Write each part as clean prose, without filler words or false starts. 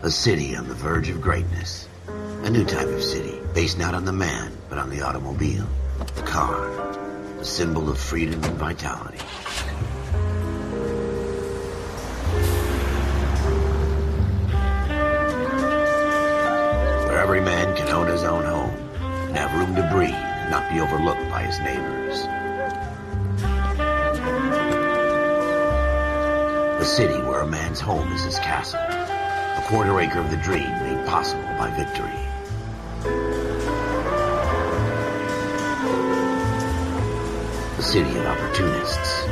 A city on the verge of greatness. A new type of city, based not on the man, but on the automobile. The car. A symbol of freedom and vitality. Where every man can own his own home, and have room to breathe, and not be overlooked by his neighbors. A city where a man's home is his castle. A quarter acre of the dream made possible by victory. A city of opportunists.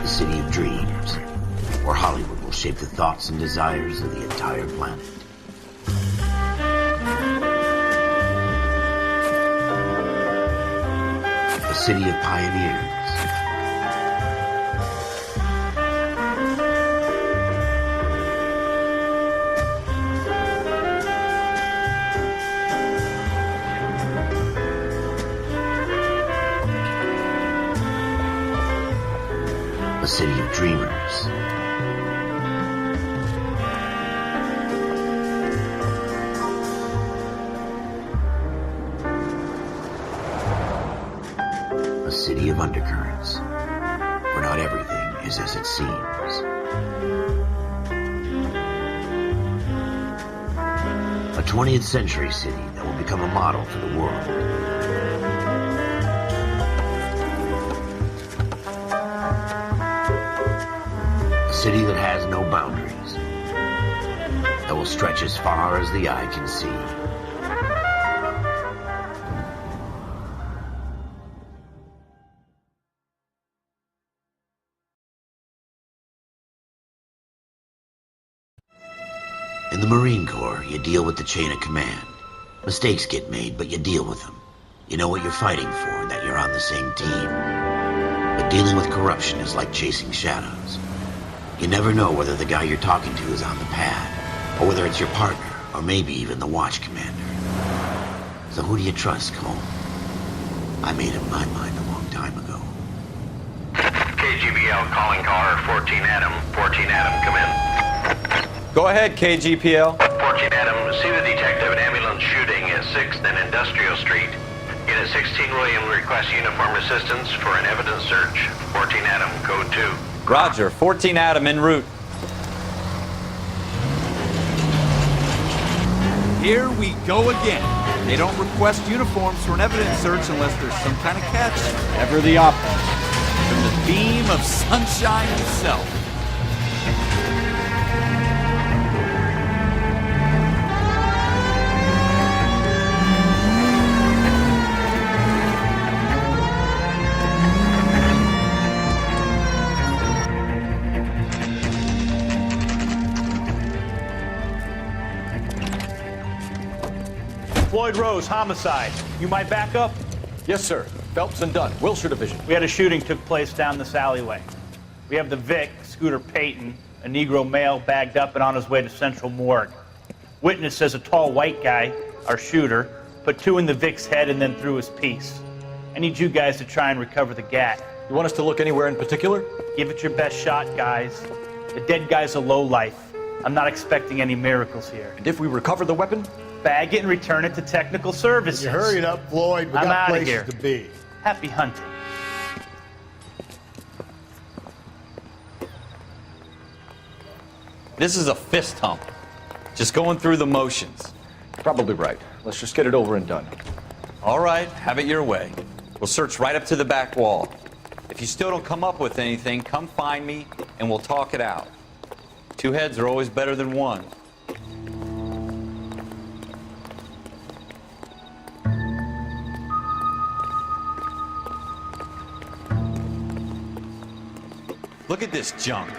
A city of dreams, where Hollywood will shape the thoughts and desires of the entire planet. A city of pioneers. A city of dreamers. A city of undercurrents, where not everything is as it seems. A 20th century city that will become a model for the world. A city that has no boundaries, that will stretch as far as the eye can see. In the Marine Corps, you deal with the chain of command. Mistakes get made, but you deal with them. You know what you're fighting for, and that you're on the same team. But dealing with corruption is like chasing shadows. You never know whether the guy you're talking to is on the pad, or whether it's your partner, or maybe even the watch commander. So who do you trust, Cole? I made up my mind a long time ago. KGBL calling caller 14 Adam. 14 Adam, come in. Go ahead, KGPL. 14 Adam, see the detective at ambulance shooting at 6th and Industrial Street. Unit 16 William requests uniform assistance for an evidence search. 14 Adam, code 2. Roger, 14 Adam en route. Here we go again. They don't request uniforms for an evidence search unless there's some kind of catch. Ever the opposite. From the beam of sunshine himself. Floyd Rose, homicide. You might back up? Yes, sir. Phelps and Dunn, Wilshire Division. We had a shooting took place down this alleyway. We have the Vic, Scooter Payton, a Negro male bagged up and on his way to Central Morgue. Witness says a tall white guy, our shooter, put 2 in the Vic's head and then threw his piece. I need you guys to try and recover the gat. You want us to look anywhere in particular? Give it your best shot, guys. The dead guy's a lowlife. I'm not expecting any miracles here. And if we recover the weapon? Bag it and return it to technical services. You hurry it up, Floyd. We I'm got outta places here. to be. Happy hunting. This is a fist hump. Just going through the motions. Probably right. Let's just get it over and done. All right, have it your way. We'll search right up to the back wall. If you still don't come up with anything, come find me and we'll talk it out. 2 heads are always better than 1. Look at this junk.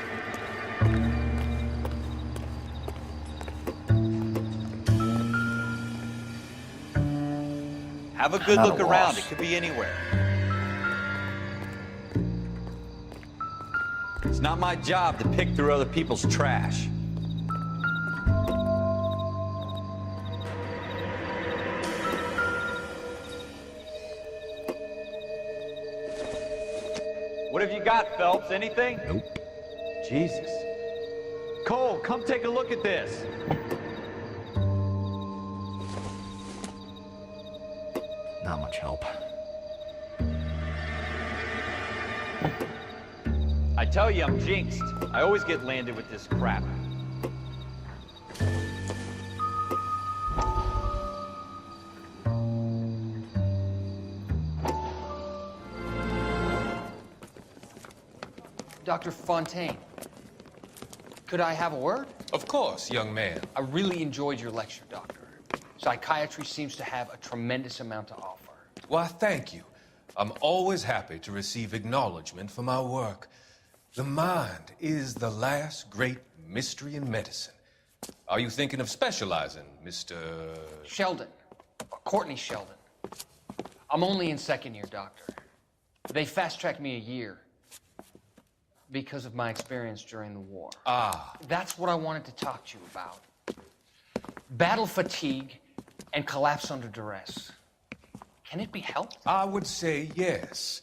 Have a good look around. It could be anywhere. It's not my job to pick through other people's trash. What have you got, Phelps? Anything? Nope. Jesus. Cole, come take a look at this. Not much help. I tell you, I'm jinxed. I always get landed with this crap. Dr. Fontaine, could I have a word? Of course, young man. I really enjoyed your lecture, Doctor. Psychiatry seems to have a tremendous amount to offer. Why, thank you. I'm always happy to receive acknowledgement for my work. The mind is the last great mystery in medicine. Are you thinking of specializing, Mr. Sheldon, Courtney Sheldon. I'm only in second year, Doctor. They fast-tracked me a year because of my experience during the war. Ah. That's what I wanted to talk to you about. Battle fatigue and collapse under duress. Can it be helped? I would say yes,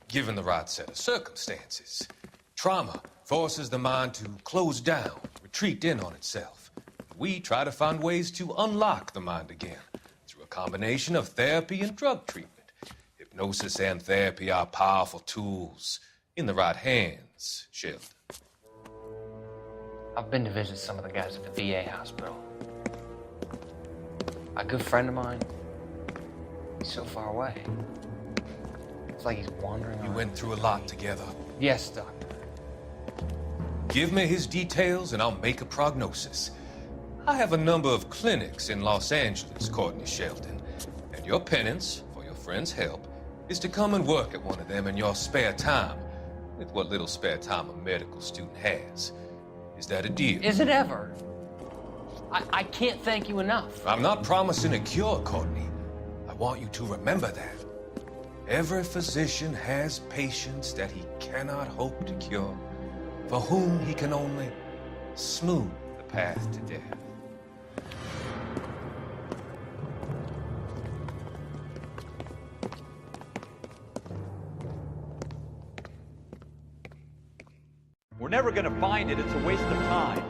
given the right set of circumstances. Trauma forces the mind to close down, retreat in on itself. We try to find ways to unlock the mind again through a combination of therapy and drug treatment. Hypnosis and therapy are powerful tools in the right hands, Sheldon. I've been to visit some of the guys at the VA hospital. A good friend of mine, he's so far away. It's like he's wandering You around. went through a lot together. Yes, Doctor. Give me his details and I'll make a prognosis. I have a number of clinics in Los Angeles, Courtney Sheldon, and your penance for your friend's help is to come and work at one of them in your spare time, with what little spare time a medical student has. Is that a deal? Is it ever? I can't thank you enough. I'm not promising a cure, Courtney. I want you to remember that. Every physician has patients that he cannot hope to cure, for whom he can only smooth the path to death. We're never gonna find it. It's a waste of time.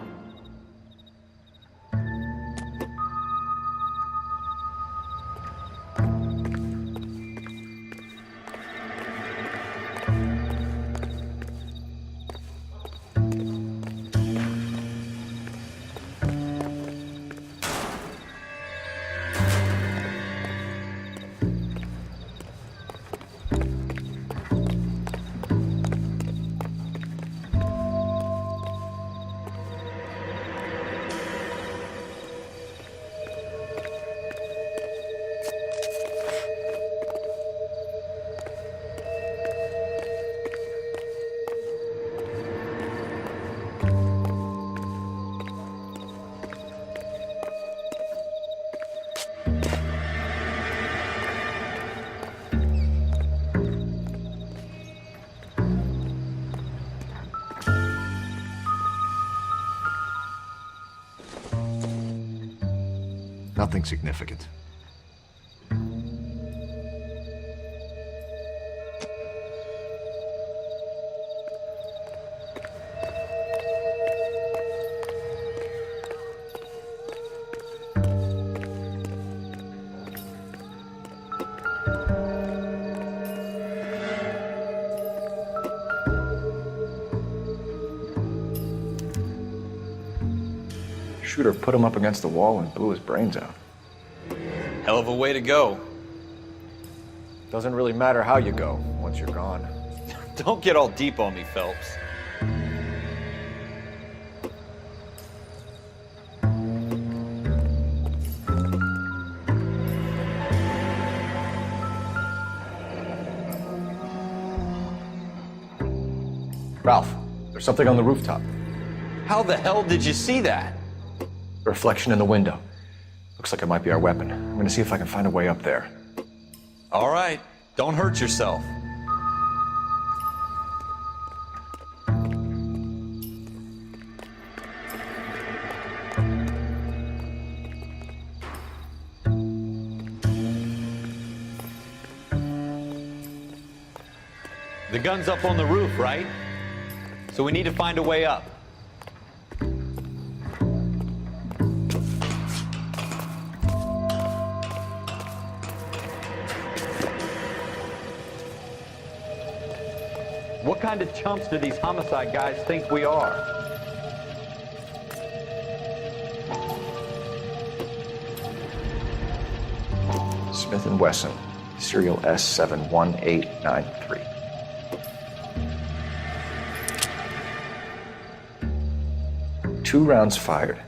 Nothing significant. Shooter put him up against the wall and blew his brains out. Hell of a way to go. Doesn't really matter how you go once you're gone. Don't get all deep on me, Phelps. Ralph, There's something on the rooftop. How the hell did you see that? A reflection in the window. Looks like it might be our weapon. I'm gonna see if I can find a way up there. All right, don't hurt yourself. The gun's up on the roof, right? So we need to find a way up. What kind of chumps do these homicide guys think we are? Smith & Wesson, serial S71893. Two rounds fired,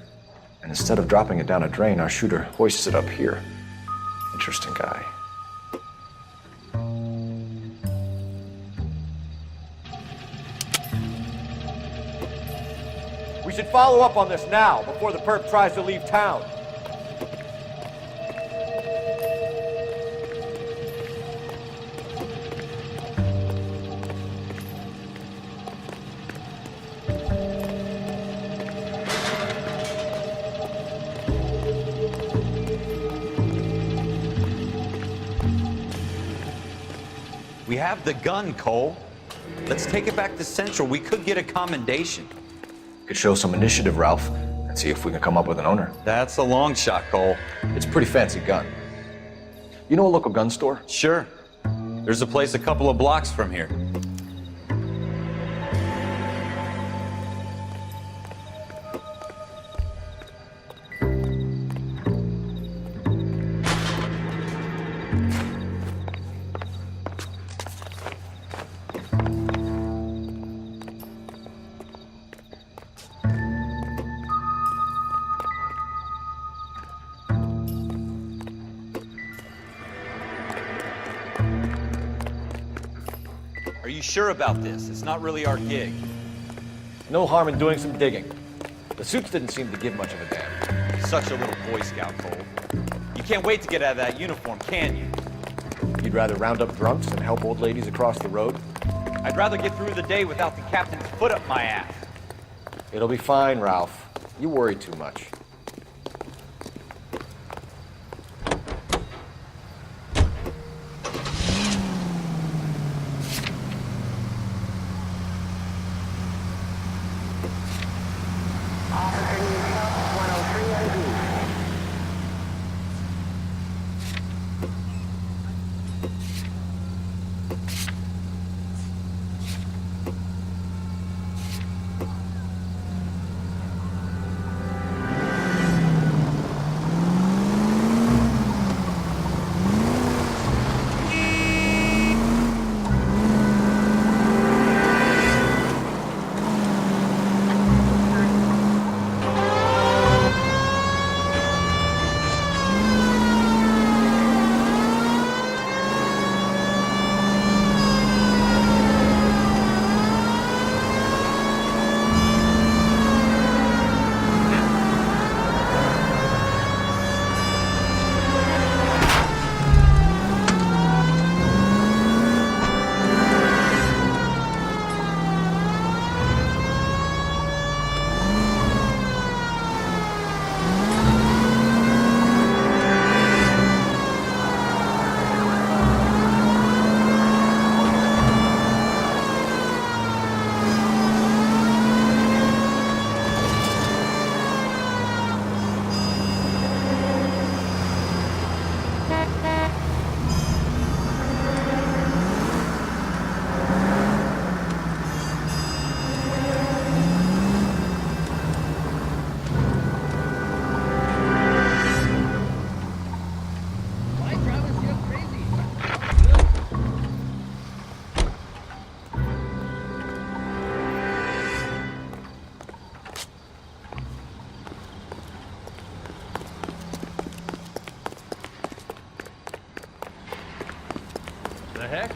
and instead of dropping it down a drain, our shooter hoists it up here. Interesting guy. We should follow up on this now, before the perp tries to leave town. We have the gun, Cole. Let's take it back to Central. We could get a commendation. Could show some initiative, Ralph, and see if we can come up with an owner. That's a long shot, Cole. It's a pretty fancy gun. You know a local gun store? Sure. There's a place a couple of blocks from here. Are you sure about this? It's not really our gig. No harm in doing some digging. The suits didn't seem to give much of a damn. Such a little Boy Scout, Cole. You can't wait to get out of that uniform, can you? You'd rather round up drunks than help old ladies across the road? I'd rather get through the day without the captain's foot up my ass. It'll be fine, Ralph. You worry too much. The heck?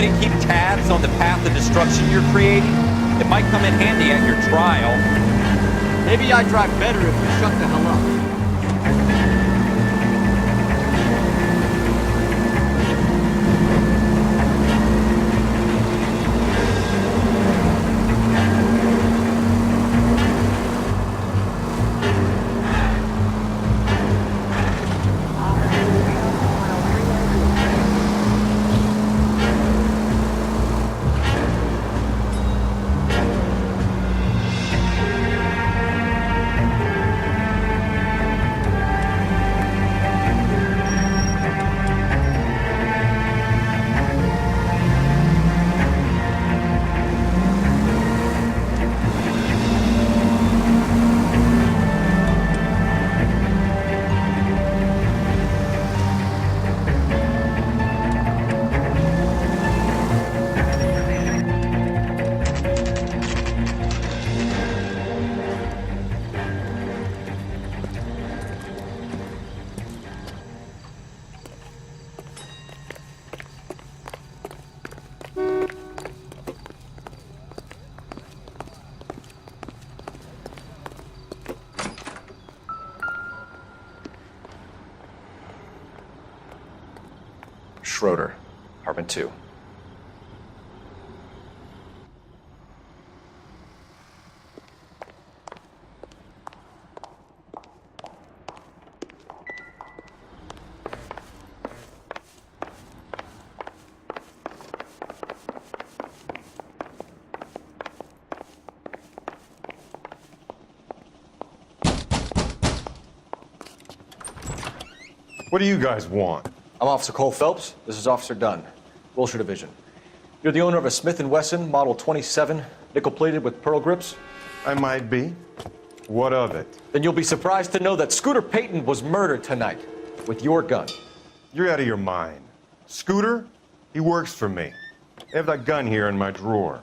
me to keep tabs on the path of destruction you're creating? It might come in handy at your trial. Maybe I'd drive better if you shut the hell up. Schroeder, apartment 2. What do you guys want? I'm Officer Cole Phelps. This is Officer Dunn, Wilshire Division. You're the owner of a Smith & Wesson Model 27, nickel-plated with pearl grips? I might be. What of it? Then you'll be surprised to know that Scooter Payton was murdered tonight with your gun. You're out of your mind. Scooter? He works for me. I have that gun here in my drawer.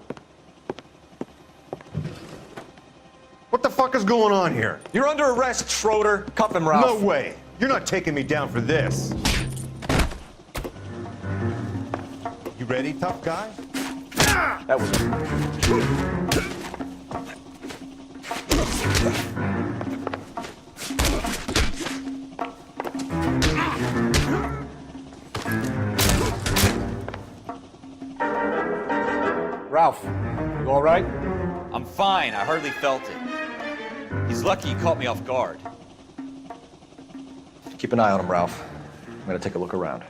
What the fuck is going on here? You're under arrest, Schroeder. Cuff him, Ralph. No way. You're not taking me down for this. You ready, tough guy? That was Ralph, you all right? I'm fine. I hardly felt it. He's lucky he caught me off guard. Keep an eye on him, Ralph. I'm gonna take a look around.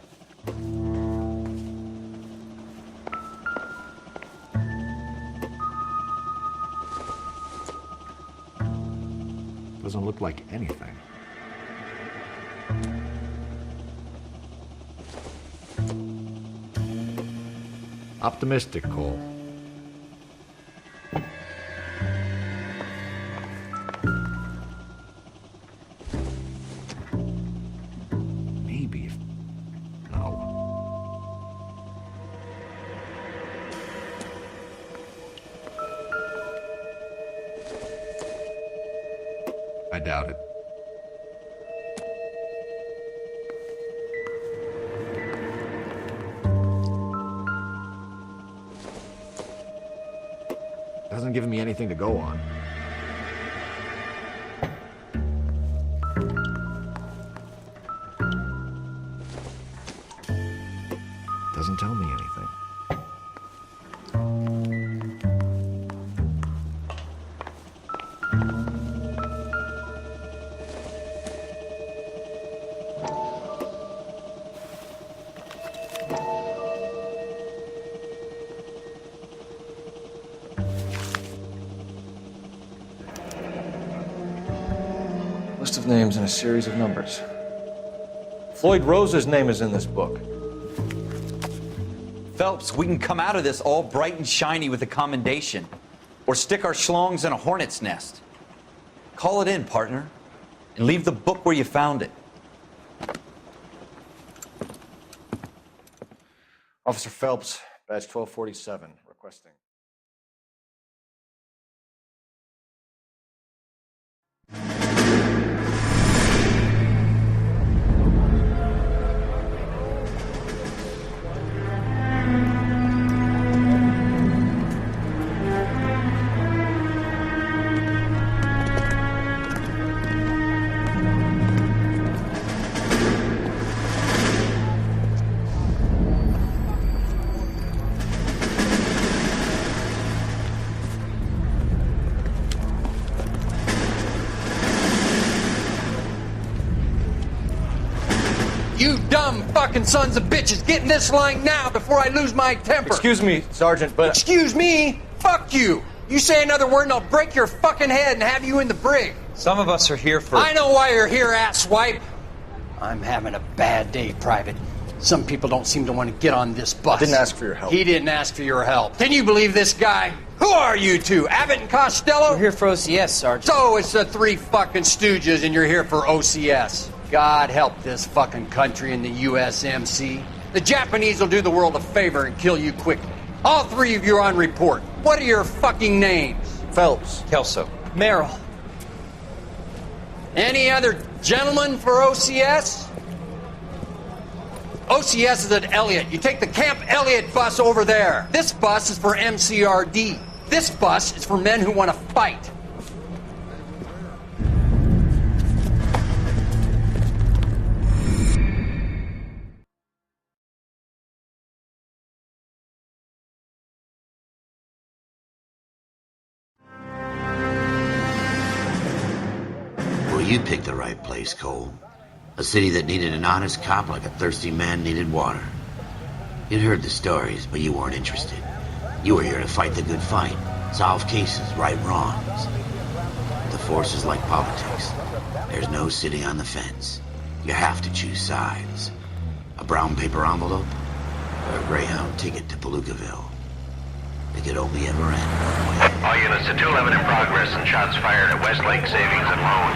Doesn't look like anything. Optimistic, Cole. Maybe if... No. I doubt it. Doesn't give me anything to go on. Doesn't tell me anything. List of names and a series of numbers. Floyd Rose's name is in this book. Phelps, we can come out of this all bright and shiny with a commendation. Or stick our schlongs in a hornet's nest. Call it in, partner. And leave the book where you found it. Officer Phelps, badge 1247, requesting. You dumb fucking sons of bitches, get in this line now before I lose my temper. Excuse me, Sergeant, but... Excuse me? Fuck you. You say another word and I'll break your fucking head and have you in the brig. Some of us are here for... I know why you're here, asswipe. I'm having a bad day, Private. Some people don't seem to want to get on this bus. I didn't ask for your help. He didn't ask for your help. Can you believe this guy? Who are you two? Abbott and Costello? We're here for OCS, Sergeant. So it's the three fucking stooges and you're here for OCS. God help this fucking country and the USMC. The Japanese will do the world a favor and kill you quickly. All three of you are on report. What are your fucking names? Phelps. Kelso. Merrill. Any other gentlemen for OCS? OCS is at Elliott. You take the Camp Elliott bus over there. This bus is for MCRD. This bus is for men who want to fight. Well, you picked the right place, Cole. A city that needed an honest cop like a thirsty man needed water. You'd heard the stories, but you weren't interested. You were here to fight the good fight, solve cases, right wrongs. The force is like politics. There's no sitting on the fence. You have to choose sides. A brown paper envelope, or a Greyhound ticket to Palookaville. It could only ever end one way. All units to 211 in progress and shots fired at Westlake Savings and Loan,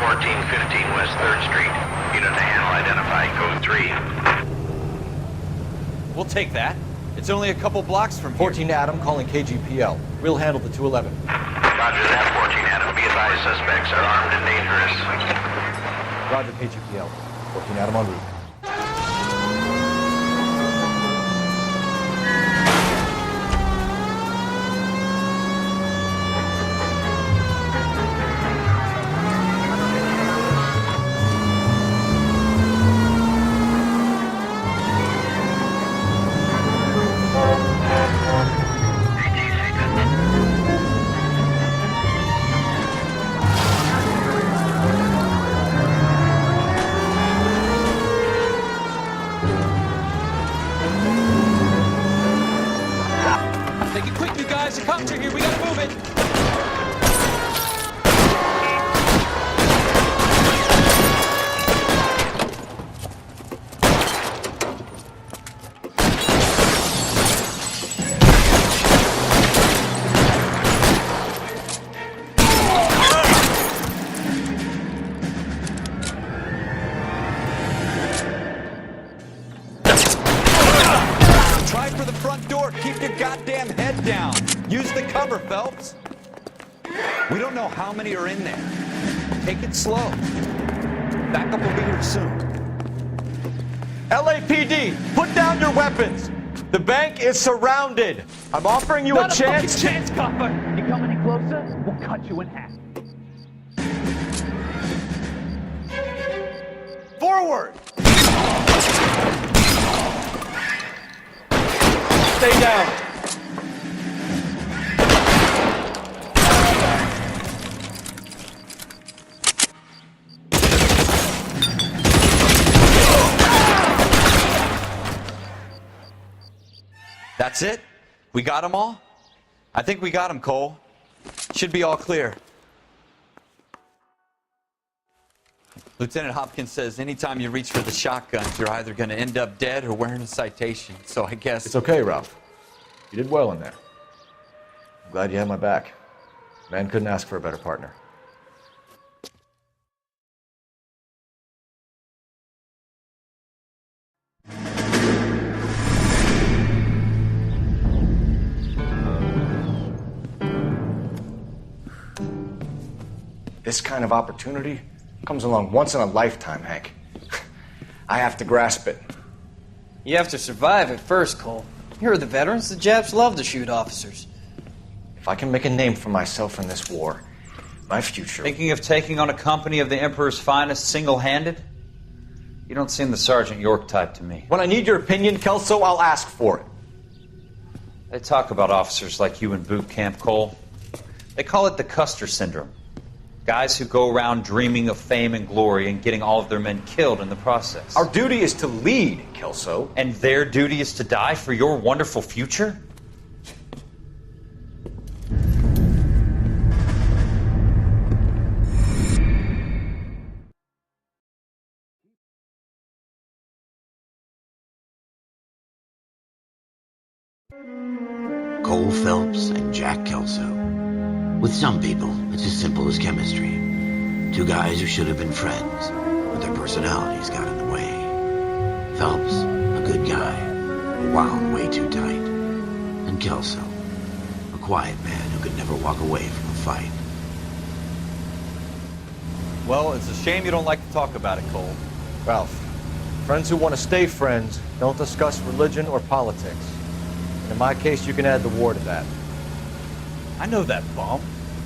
1415 West 3rd Street. Unit to handle identified code 3. We'll take that. It's only a couple blocks from here. 14 Adam calling KGPL. We'll handle the 211. Roger that, 14 Adam. Be advised, suspects are armed and dangerous. Roger, KGPL. 14 Adam en route. Phelps. We don't know how many are in there. Take it slow. Backup will be here soon. LAPD, put down your weapons. The bank is surrounded. I'm offering you a chance. Not a fucking chance, copper. You come any closer, we'll cut you in half. Forward. Stay down. That's it? We got them all? I think we got them, Cole. Should be all clear. Lieutenant Hopkins says anytime you reach for the shotguns, you're either going to end up dead or wearing a citation. So I guess... It's okay, Ralph. You did well in there. I'm glad you had my back. Man couldn't ask for a better partner. This kind of opportunity comes along once in a lifetime, Hank. I have to grasp it. You have to survive it first, Cole. Here are the veterans. The Japs love to shoot officers. If I can make a name for myself in this war, my future... Thinking of taking on a company of the Emperor's finest single-handed? You don't seem the Sergeant York type to me. When I need your opinion, Kelso, I'll ask for it. They talk about officers like you in boot camp, Cole. They call it the Custer syndrome. Guys who go around dreaming of fame and glory and getting all of their men killed in the process. Our duty is to lead, Kelso. And their duty is to die for your wonderful future? Cole Phelps and Jack Kelso. With some people, it's as simple as chemistry. Two guys who should have been friends, but their personalities got in the way. Phelps, a good guy, but wound way too tight. And Kelso, a quiet man who could never walk away from a fight. Well, it's a shame you don't like to talk about it, Cole. Ralph, friends who want to stay friends don't discuss religion or politics. In my case, you can add the war to that. I know that bum.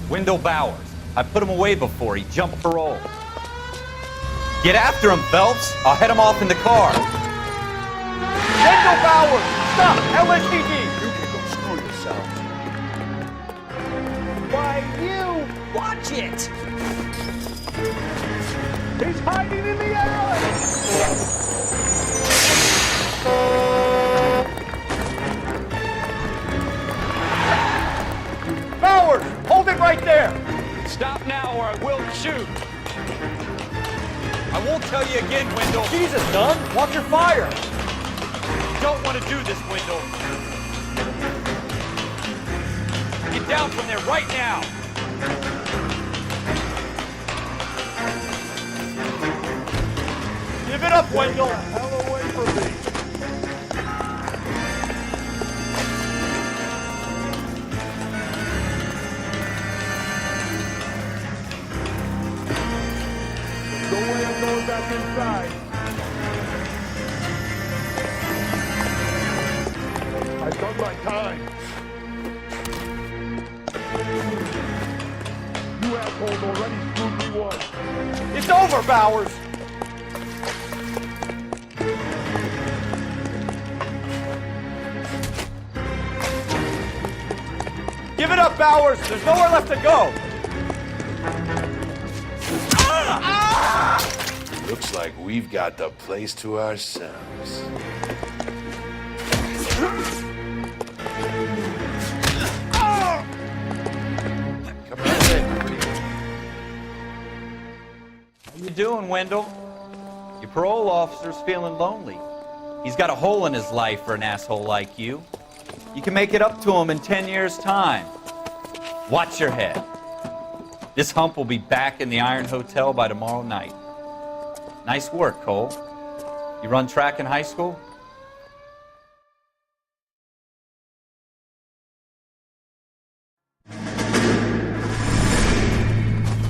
Wendell Bowers. I put him away before. He jumped parole. Get after him, Phelps. I'll head him off in the car. Wendell Bowers! Stop! LSPD! You can go screw yourself. Why, you! Watch it! He's hiding in the alley! Bowers! Hold it right there! Stop now or I will shoot! I won't tell you again, Wendell. Jesus, Dunn! Watch your fire! Don't want to do this, Wendell. Get down from there right now. Give it up, Wendell! Get the hell away from me! No way I'm going back inside. I've done my time. You assholes already screwed me once. It's over, Bowers! Give it up, Bowers! There's nowhere left to go! Looks like we've got the place to ourselves. Come on in. How you doing, Wendell? Your parole officer's feeling lonely. He's got a hole in his life for an asshole like you. You can make it up to him in 10 years' time. Watch your head. This hump will be back in the Iron Hotel by tomorrow night. Nice work, Cole. You run track in high school?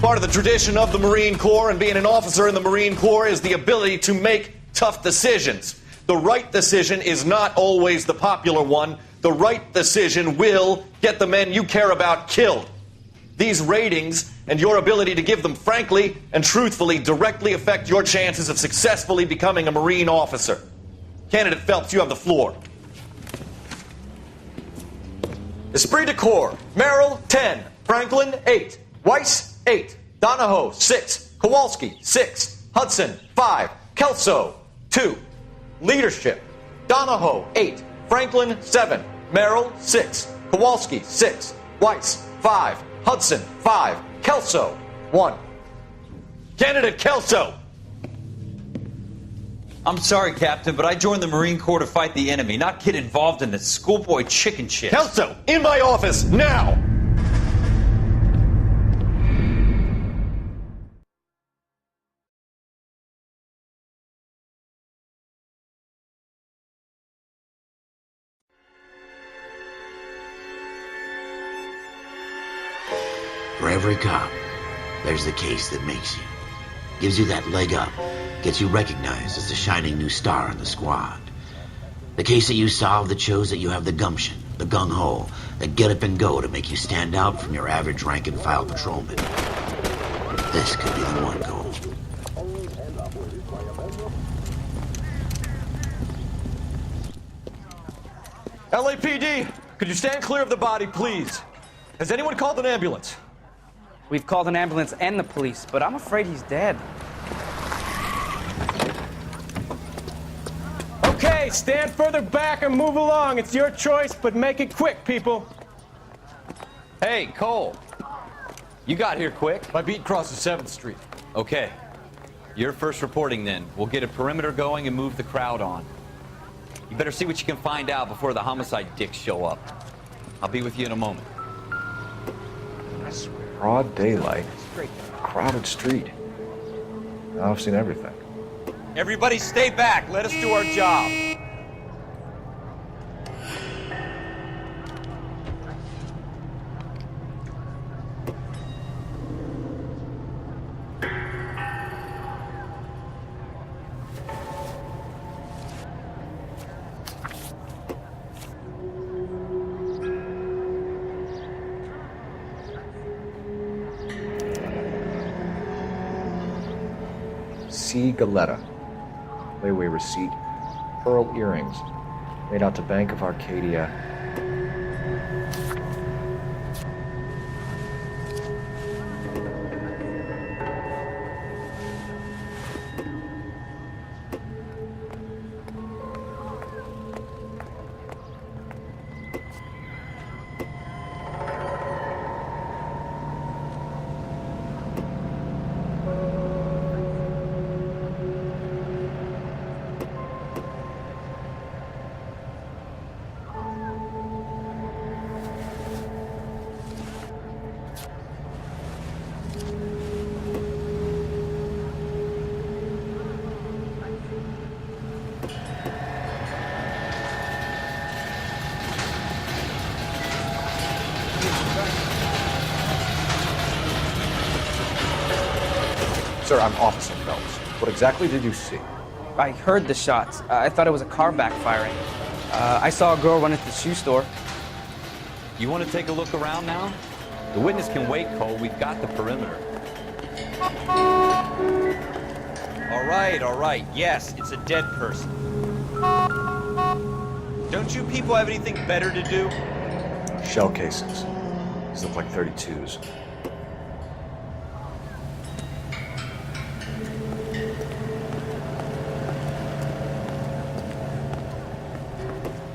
Part of the tradition of the Marine Corps and being an officer in the Marine Corps is the ability to make tough decisions. The right decision is not always the popular one. The right decision will get the men you care about killed. These ratings and your ability to give them frankly and truthfully directly affect your chances of successfully becoming a Marine officer. Candidate Phelps, you have the floor. Esprit de Corps, Merrill, 10. Franklin, 8. Weiss, 8. Donahoe, 6. Kowalski, 6. Hudson, 5. Kelso, 2. Leadership, Donahoe, 8. Franklin, 7. Merrill, 6. Kowalski, 6. Weiss, 5. Hudson, 5. Kelso, 1. Candidate Kelso! I'm sorry, Captain, but I joined the Marine Corps to fight the enemy, not get involved in this schoolboy chicken shit. Kelso, in my office, now! For every cop, there's the case that makes you. Gives you that leg up, gets you recognized as the shining new star in the squad. The case that you solve that shows that you have the gumption, the gung-ho, the get up and go to make you stand out from your average rank-and-file patrolman. This could be the one, Cole. LAPD, could you stand clear of the body, please? Has anyone called an ambulance? We've called an ambulance and the police, but I'm afraid he's dead. Okay, stand further back and move along. It's your choice, but make it quick, people. Hey, Cole. You got here quick. My beat crosses 7th Street. Okay. You're first reporting then. We'll get a perimeter going and move the crowd on. You better see what you can find out before the homicide dicks show up. I'll be with you in a moment. I swear. Broad daylight. Crowded street. Now I've seen everything. Everybody stay back. Let us do our job. C. Galetta. Layaway receipt. Pearl earrings. Made out to Bank of Arcadia. Sir, I'm Officer Phelps. What exactly did you see? I heard the shots. I thought it was a car backfiring. I saw a girl run into the shoe store. You want to take a look around now? The witness can wait, Cole. We've got the perimeter. All right. Yes, it's a dead person. Don't you people have anything better to do? Shell casings. These look like 32s.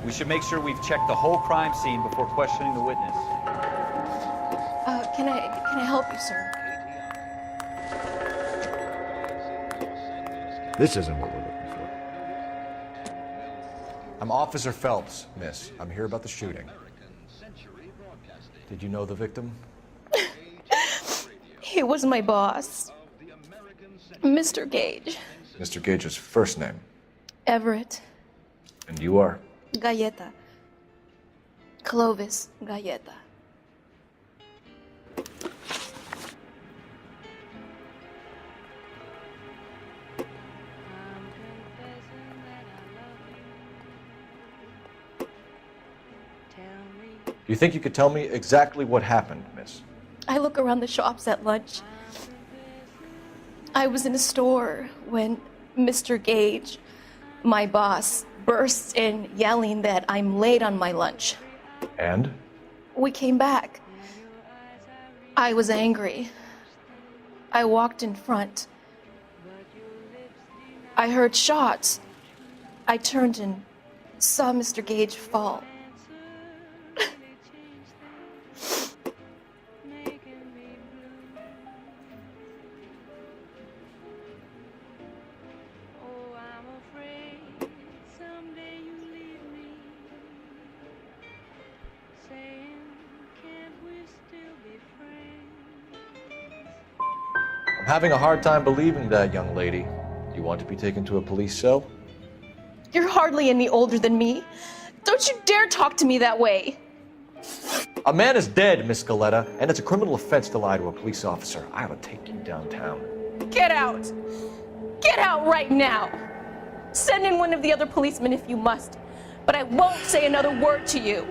We should make sure we've checked the whole crime scene before questioning the witness. Can I help you, sir? This isn't what we're looking for. I'm Officer Phelps, miss. I'm here about the shooting. Did you know the victim? He was my boss, Mr. Gage. Mr. Gage's first name. Everett. And you are? Galleta. Clovis Galleta. Do you think you could tell me exactly what happened, miss? I look around the shops at lunch. I was in a store when Mr. Gage, my boss, bursts in yelling that I'm late on my lunch. And? We came back. I was angry. I walked in front. I heard shots. I turned and saw Mr. Gage fall. I'm having a hard time believing that, young lady. Do you want to be taken to a police cell? You're hardly any older than me. Don't you dare talk to me that way. A man is dead, Miss Galleta, and it's a criminal offense to lie to a police officer. I ought to take you downtown. Get out! Get out right now! Send in one of the other policemen if you must, but I won't say another word to you.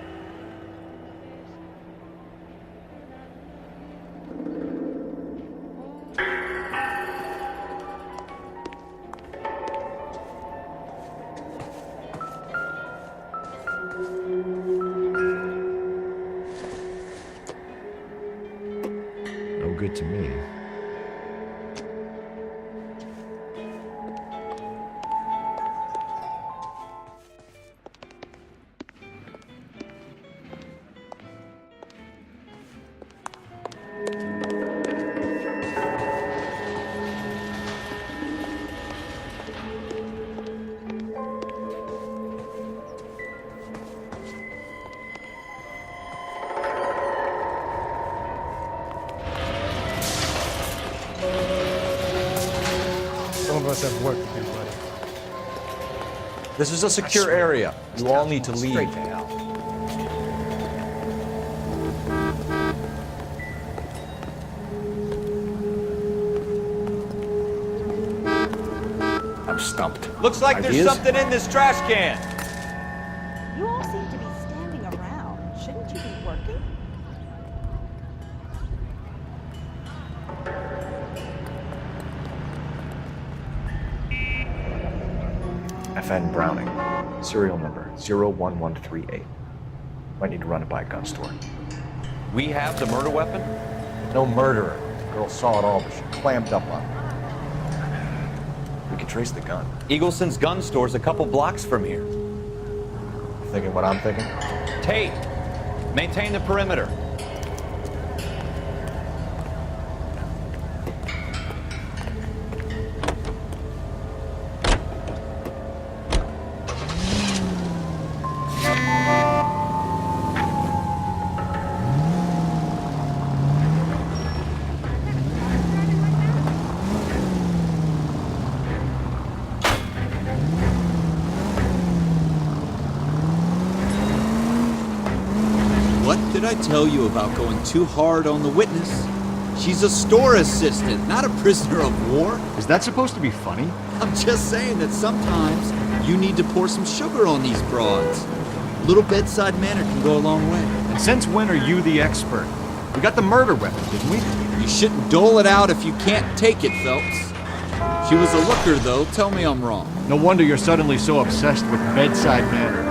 of us have work to do, buddy. This is a secure area. You all need to leave. Straight to hell. I'm stumped. Looks like there's Ideas? something in this trash can. You all seem to be standing around. Shouldn't you be working? FN Browning. Serial number 01138. Might need to run it by a gun store. We have the murder weapon? No murderer. The girl saw it all, but she clammed up on it. We can trace the gun. Eagleson's gun store's a couple blocks from here. Thinking what I'm thinking? Tate, maintain the perimeter. What did I tell you about going too hard on the witness? She's a store assistant, not a prisoner of war. Is that supposed to be funny? I'm just saying that sometimes you need to pour some sugar on these broads. A little bedside manner can go a long way. And since when are you the expert? We got the murder weapon, didn't we? You shouldn't dole it out if you can't take it, Phelps. She was a looker, though. Tell me I'm wrong. No wonder you're suddenly so obsessed with bedside manner.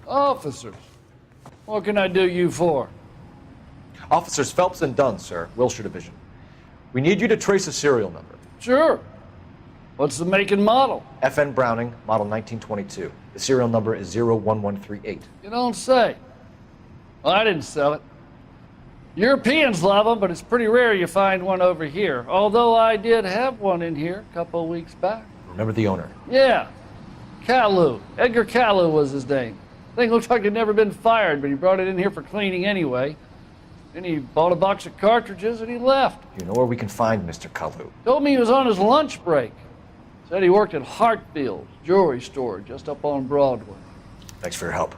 Officers, what can I do you for? Officers Phelps and Dunn, sir, Wilshire Division. We need you to trace a serial number. Sure. What's the make and model? FN Browning, model 1922. The serial number is 01138. You don't say. Well, I didn't sell it. Europeans love them, but it's pretty rare you find one over here. Although I did have one in here a couple of weeks back. Remember the owner? Yeah. Kalu. Edgar Kalu was his name. Thing looks like it'd never been fired, but he brought it in here for cleaning anyway. Then he bought a box of cartridges and he left. You know where we can find Mr. Kalu? Told me he was on his lunch break. Said he worked at Hartfield's jewelry store just up on Broadway. Thanks for your help.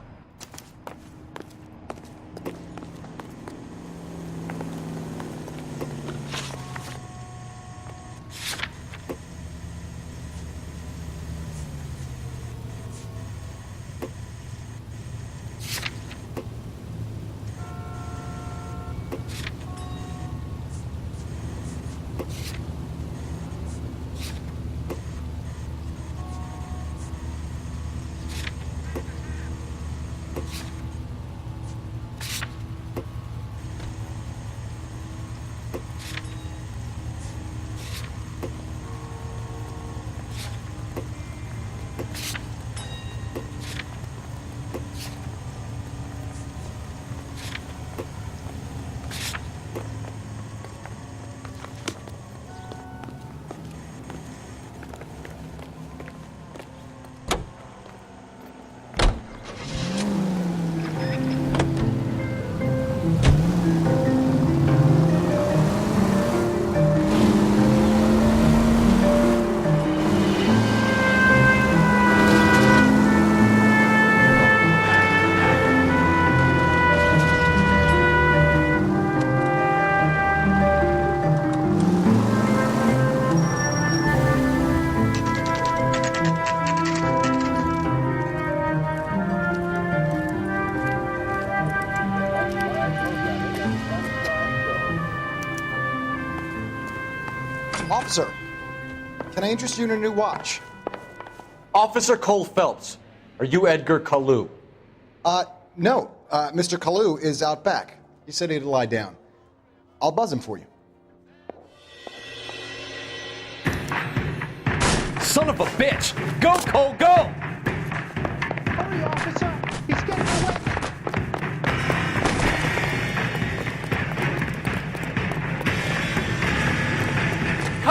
Officer, can I interest you in a new watch? Officer Cole Phelps, are you Edgar Kalu? No. Mr. Kalu is out back. He said he'd lie down. I'll buzz him for you. Son of a bitch! Go, Cole, go! Hurry, officer! He's getting away!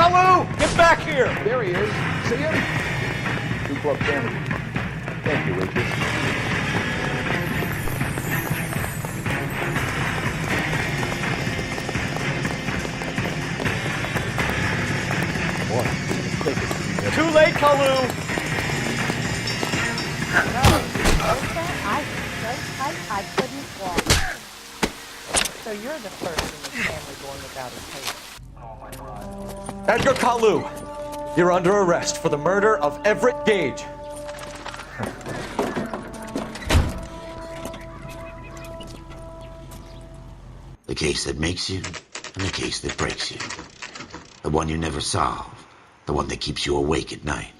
Kalu! Get back here! There he is. See him? 2 Club Candy. Thank you, waitress. Too late, Kalu! I so tight I couldn't walk. So you're the first in this family born without a tail. Edgar Kalu, you're under arrest for the murder of Everett Gage. The case that makes you, and the case that breaks you. The one you never solve, the one that keeps you awake at night.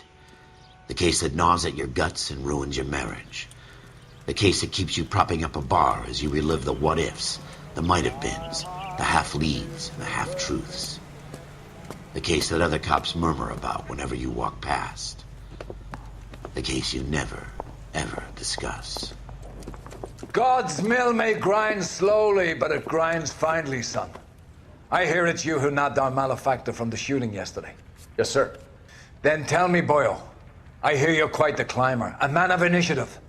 The case that gnaws at your guts and ruins your marriage. The case that keeps you propping up a bar as you relive the what-ifs, the might-have-beens, the half-leads, and the half-truths. The case that other cops murmur about whenever you walk past. The case you never, ever discuss. God's mill may grind slowly, but it grinds finely, son. I hear it's you who nabbed our malefactor from the shooting yesterday. Yes, sir. Then tell me, Boyle, I hear you're quite the climber, a man of initiative.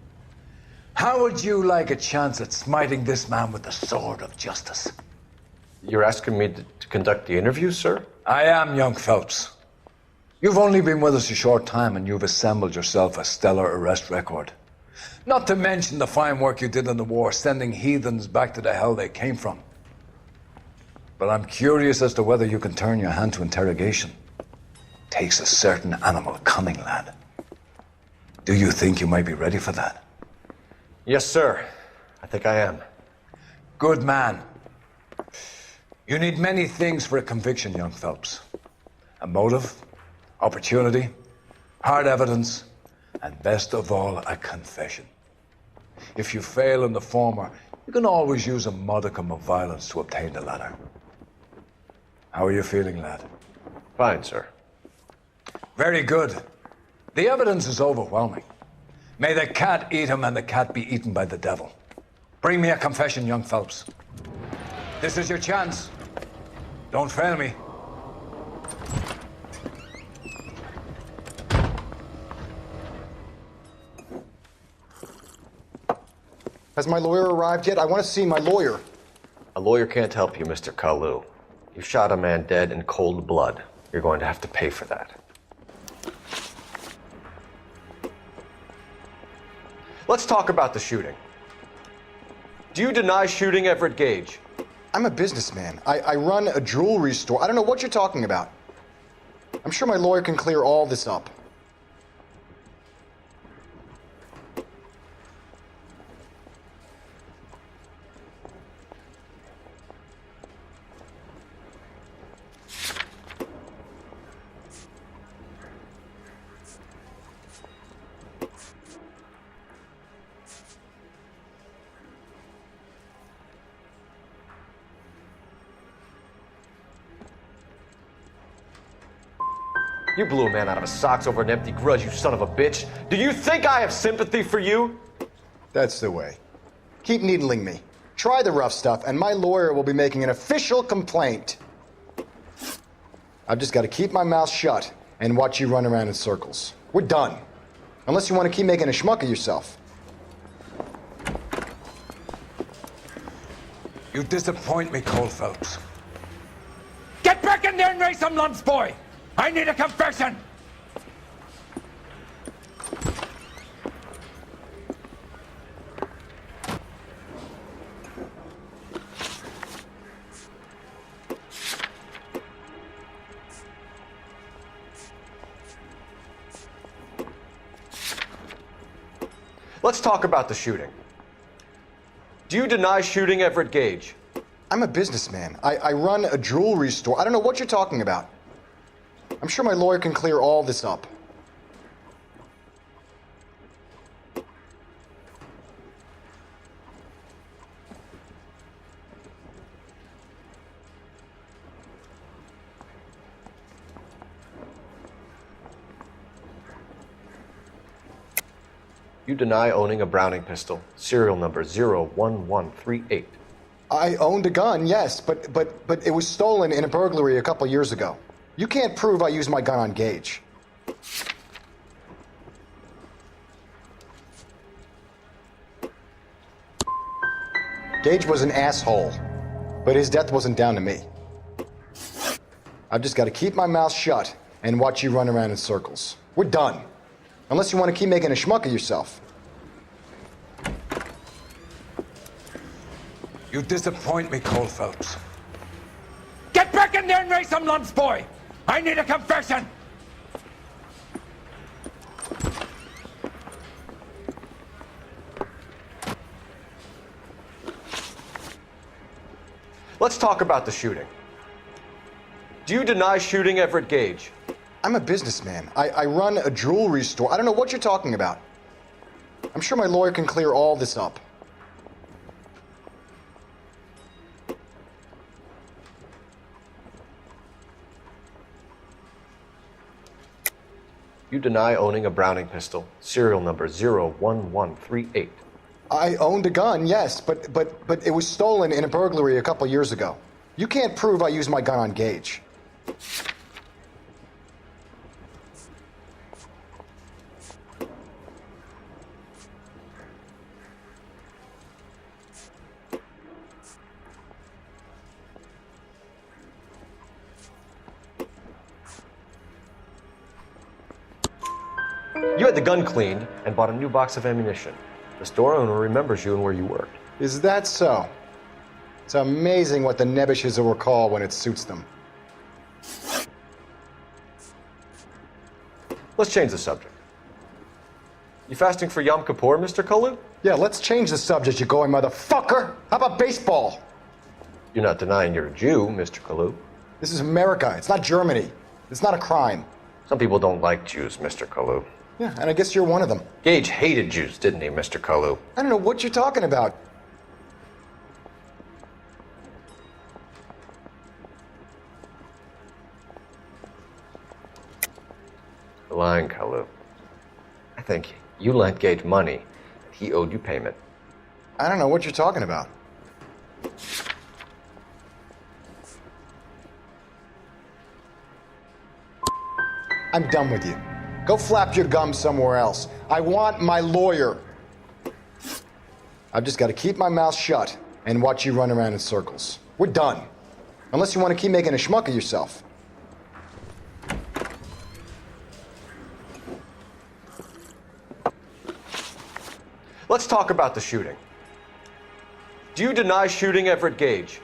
How would you like a chance at smiting this man with the sword of justice? You're asking me to conduct the interview, sir? I am, young Phelps. You've only been with us a short time and you've assembled yourself a stellar arrest record. Not to mention the fine work you did in the war, sending heathens back to the hell they came from. But I'm curious as to whether you can turn your hand to interrogation. Takes a certain animal cunning, lad. Do you think you might be ready for that? Yes, sir. I think I am. Good man. You need many things for a conviction, young Phelps. A motive, opportunity, hard evidence, and best of all, a confession. If you fail in the former, you can always use a modicum of violence to obtain the latter. How are you feeling, lad? Fine, sir. Very good. The evidence is overwhelming. May the cat eat him and the cat be eaten by the devil. Bring me a confession, young Phelps. This is your chance. Don't fail me. Has my lawyer arrived yet? I want to see my lawyer. A lawyer can't help you, Mr. Kalu. You shot a man dead in cold blood. You're going to have to pay for that. Let's talk about the shooting. Do you deny shooting Everett Gage? I'm a businessman. I run a jewelry store. I don't know what you're talking about. I'm sure my lawyer can clear all this up. You blew a man out of his socks over an empty grudge, you son of a bitch. Do you think I have sympathy for you? That's the way. Keep needling me. Try the rough stuff, and my lawyer will be making an official complaint. I've just got to keep my mouth shut and watch you run around in circles. We're done. Unless you want to keep making a schmuck of yourself. You disappoint me, Cole Phelps. Get back in there and raise some lumps, boy! I need a confession! Let's talk about the shooting. Do you deny shooting Everett Gage? I'm a businessman. I run a jewelry store. I don't know what you're talking about. I'm sure my lawyer can clear all this up. You deny owning a Browning pistol, serial number 01138. I owned a gun, yes, but it was stolen in a burglary a couple years ago. You can't prove I used my gun on Gage. Gage was an asshole, but his death wasn't down to me. I've just got to keep my mouth shut and watch you run around in circles. We're done. Unless you want to keep making a schmuck of yourself. You disappoint me, Cole Phelps. Get back in there and raise some lumps, boy! I need a confession! Let's talk about the shooting. Do you deny shooting Everett Gage? I'm a businessman. I run a jewelry store. I don't know what you're talking about. I'm sure my lawyer can clear all this up. You deny owning a Browning pistol, serial number 01138. I owned a gun, yes, but it was stolen in a burglary a couple years ago. You can't prove I used my gun on Gage. You had the gun cleaned and bought a new box of ammunition. The store owner remembers you and where you worked. Is that so? It's amazing what the Nebbishes will recall when it suits them. Let's change the subject. You fasting for Yom Kippur, Mr. Kalu? Yeah, let's change the subject, you going motherfucker! How about baseball? You're not denying you're a Jew, Mr. Kalu. This is America. It's not Germany. It's not a crime. Some people don't like Jews, Mr. Kalu. Yeah, and I guess you're one of them. Gage hated Jews, didn't he, Mr. Kalu? I don't know what you're talking about. You're lying, Kalu. I think you lent Gage money, and he owed you payment. I don't know what you're talking about. I'm done with you. Go flap your gums somewhere else. I want my lawyer. I've just got to keep my mouth shut and watch you run around in circles. We're done. Unless you want to keep making a schmuck of yourself. Let's talk about the shooting. Do you deny shooting Everett Gage?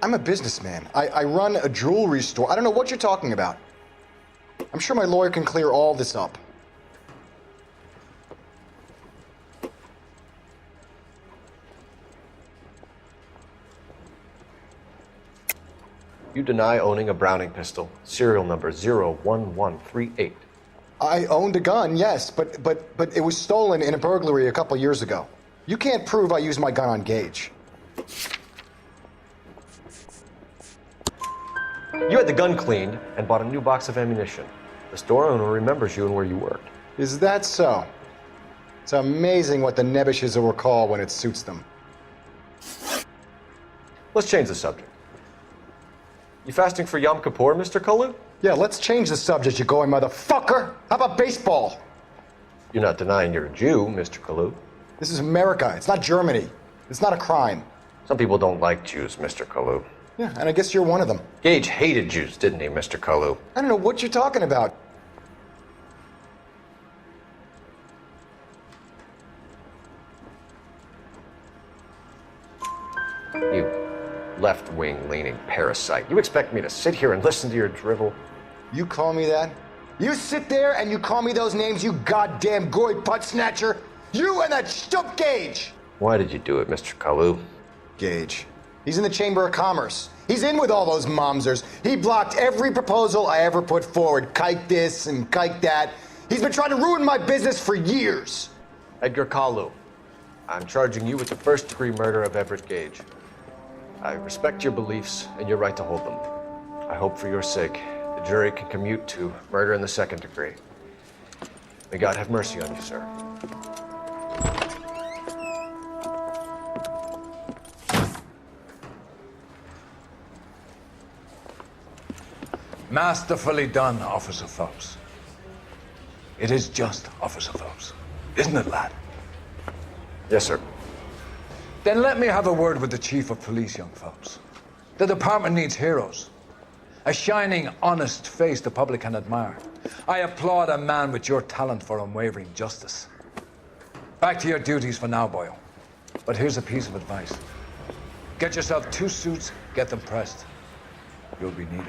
I'm a businessman. I run a jewelry store. I don't know what you're talking about. I'm sure my lawyer can clear all this up. You deny owning a Browning pistol, serial number 01138. I owned a gun, yes, but it was stolen in a burglary a couple years ago. You can't prove I used my gun on Gage. You had the gun cleaned and bought a new box of ammunition. The store owner remembers you and where you worked. Is that so? It's amazing what the Nebbishes will recall when it suits them. Let's change the subject. You fasting for Yom Kippur, Mr. Kalu? Yeah, let's change the subject, you going motherfucker! How about baseball? You're not denying you're a Jew, Mr. Kalu. This is America. It's not Germany. It's not a crime. Some people don't like Jews, Mr. Kalu. Yeah, and I guess you're one of them. Gage hated Jews, didn't he, Mr. Kalu? I don't know what you're talking about. You left-wing leaning parasite. You expect me to sit here and listen to your drivel? You call me that? You sit there and you call me those names, you goddamn goy putt snatcher? You and that stump Gage! Why did you do it, Mr. Kalu? Gage. He's in the Chamber of Commerce. He's in with all those momsers. He blocked every proposal I ever put forward. Kike this and kike that. He's been trying to ruin my business for years. Edgar Kalu, I'm charging you with the first-degree murder of Everett Gage. I respect your beliefs and your right to hold them. I hope for your sake the jury can commute to murder in the second degree. May God have mercy on you, sir. Masterfully done, Officer Phelps. It is just Officer Phelps. Isn't it, lad? Yes, sir. Then let me have a word with the Chief of Police, young Phelps. The department needs heroes. A shining, honest face the public can admire. I applaud a man with your talent for unwavering justice. Back to your duties for now, boyo. But here's a piece of advice. Get yourself 2 suits, get them pressed. You'll be needing.